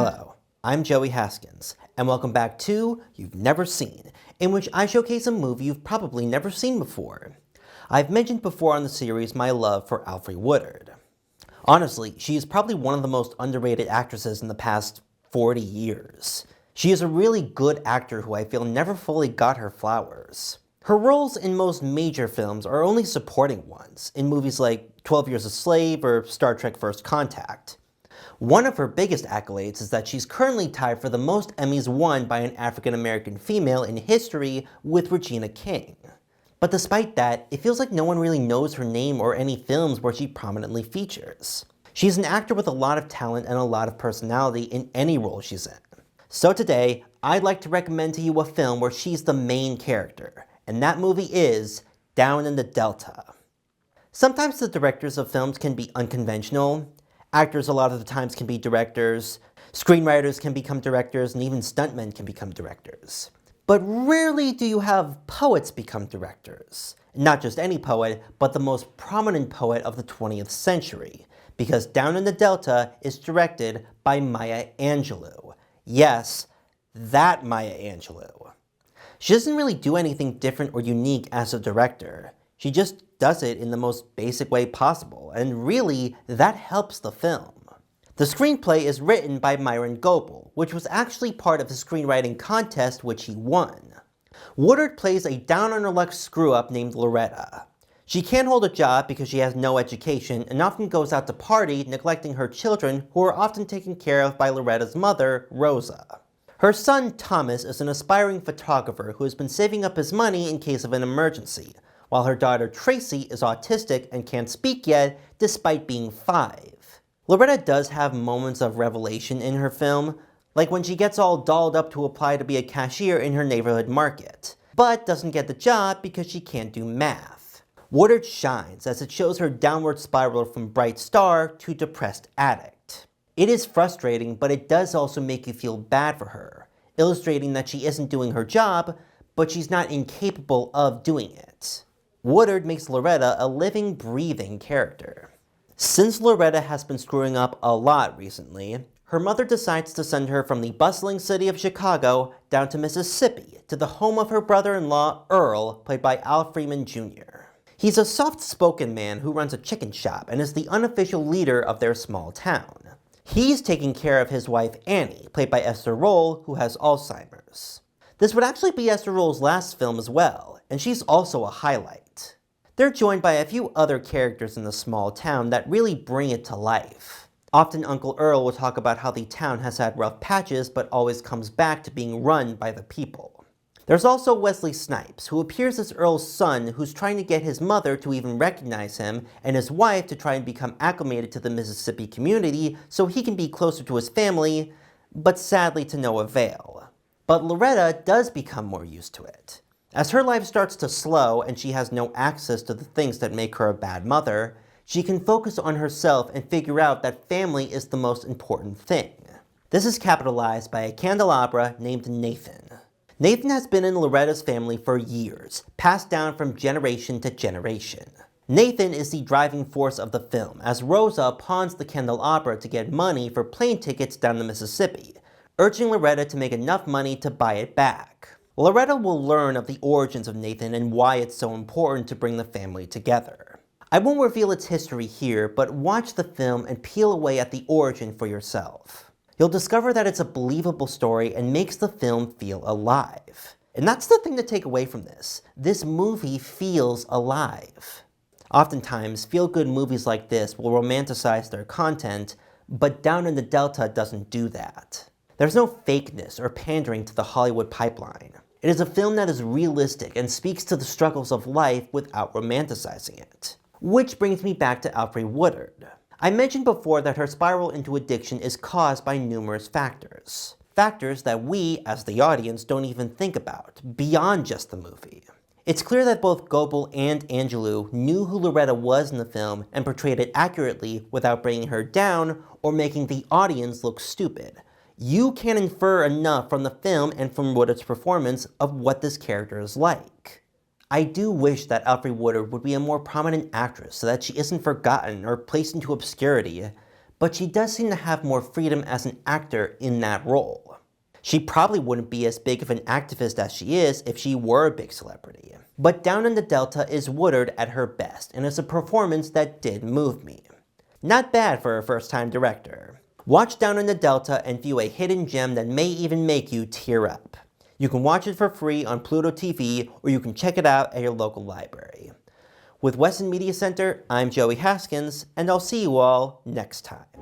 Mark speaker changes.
Speaker 1: Hello, I'm Joey Haskins, and welcome back to You've Never Seen, in which I showcase a movie you've probably never seen before. I've mentioned before on the series my love for Alfre Woodard. Honestly, she is probably one of the most underrated actresses in the past 40 years. She is a really good actor who I feel never fully got her flowers. Her roles in most major films are only supporting ones, in movies like 12 Years a Slave or Star Trek First Contact. One of her biggest accolades is that she's currently tied for the most Emmys won by an African-American female in history with Regina King. But despite that, it feels like no one really knows her name or any films where she prominently features. She's an actor with a lot of talent and a lot of personality in any role she's in. So today, I'd like to recommend to you a film where she's the main character, and that movie is Down in the Delta. Sometimes the directors of films can be unconventional. Actors a lot of the times can be directors, screenwriters can become directors, and even stuntmen can become directors. But rarely do you have poets become directors. Not just any poet, but the most prominent poet of the 20th century, because Down in the Delta is directed by Maya Angelou. Yes, that Maya Angelou. She doesn't really do anything different or unique as a director. She just does it in the most basic way possible, and really, that helps the film. The screenplay is written by Myron Goebel, which was actually part of the screenwriting contest which he won. Woodard plays a down-on-her-luck screw-up named Loretta. She can't hold a job because she has no education and often goes out to party, neglecting her children, who are often taken care of by Loretta's mother, Rosa. Her son, Thomas, is an aspiring photographer who has been saving up his money in case of an emergency, while her daughter Tracy is autistic and can't speak yet, despite being 5. Loretta does have moments of revelation in her film, like when she gets all dolled up to apply to be a cashier in her neighborhood market, but doesn't get the job because she can't do math. Woodard shines as it shows her downward spiral from bright star to depressed addict. It is frustrating, but it does also make you feel bad for her, illustrating that she isn't doing her job, but she's not incapable of doing it. Woodard makes Loretta a living, breathing character. Since Loretta has been screwing up a lot recently, her mother decides to send her from the bustling city of Chicago down to Mississippi to the home of her brother-in-law, Earl, played by Al Freeman Jr. He's a soft-spoken man who runs a chicken shop and is the unofficial leader of their small town. He's taking care of his wife, Annie, played by Esther Rolle, who has Alzheimer's. This would actually be Esther Rolle's last film as well, and she's also a highlight. They're joined by a few other characters in the small town that really bring it to life. Often Uncle Earl will talk about how the town has had rough patches but always comes back to being run by the people. There's also Wesley Snipes, who appears as Earl's son, who's trying to get his mother to even recognize him, and his wife to try and become acclimated to the Mississippi community so he can be closer to his family, but sadly to no avail. But Loretta does become more used to it. As her life starts to slow and she has no access to the things that make her a bad mother, she can focus on herself and figure out that family is the most important thing. This is capitalized by a candelabra named Nathan. Nathan has been in Loretta's family for years, passed down from generation to generation. Nathan is the driving force of the film, as Rosa pawns the candelabra to get money for plane tickets down the Mississippi, urging Loretta to make enough money to buy it back. Loretta will learn of the origins of Nathan and why it's so important to bring the family together. I won't reveal its history here, but watch the film and peel away at the origin for yourself. You'll discover that it's a believable story and makes the film feel alive. And that's the thing to take away from this. This movie feels alive. Oftentimes, feel-good movies like this will romanticize their content, but Down in the Delta doesn't do that. There's no fakeness or pandering to the Hollywood pipeline. It is a film that is realistic and speaks to the struggles of life without romanticizing it. Which brings me back to Alfre Woodard. I mentioned before that her spiral into addiction is caused by numerous factors. Factors that we, as the audience, don't even think about, beyond just the movie. It's clear that both Goebel and Angelou knew who Loretta was in the film and portrayed it accurately without bringing her down or making the audience look stupid. You can infer enough from the film and from Woodard's performance of what this character is like. I do wish that Alfre Woodard would be a more prominent actress so that she isn't forgotten or placed into obscurity, but she does seem to have more freedom as an actor in that role. She probably wouldn't be as big of an activist as she is if she were a big celebrity. But Down in the Delta is Woodard at her best, and it's a performance that did move me. Not bad for a first-time director. Watch Down in the Delta and view a hidden gem that may even make you tear up. You can watch it for free on Pluto TV, or you can check it out at your local library. With Weston Media Center, I'm Joey Haskins, and I'll see you all next time.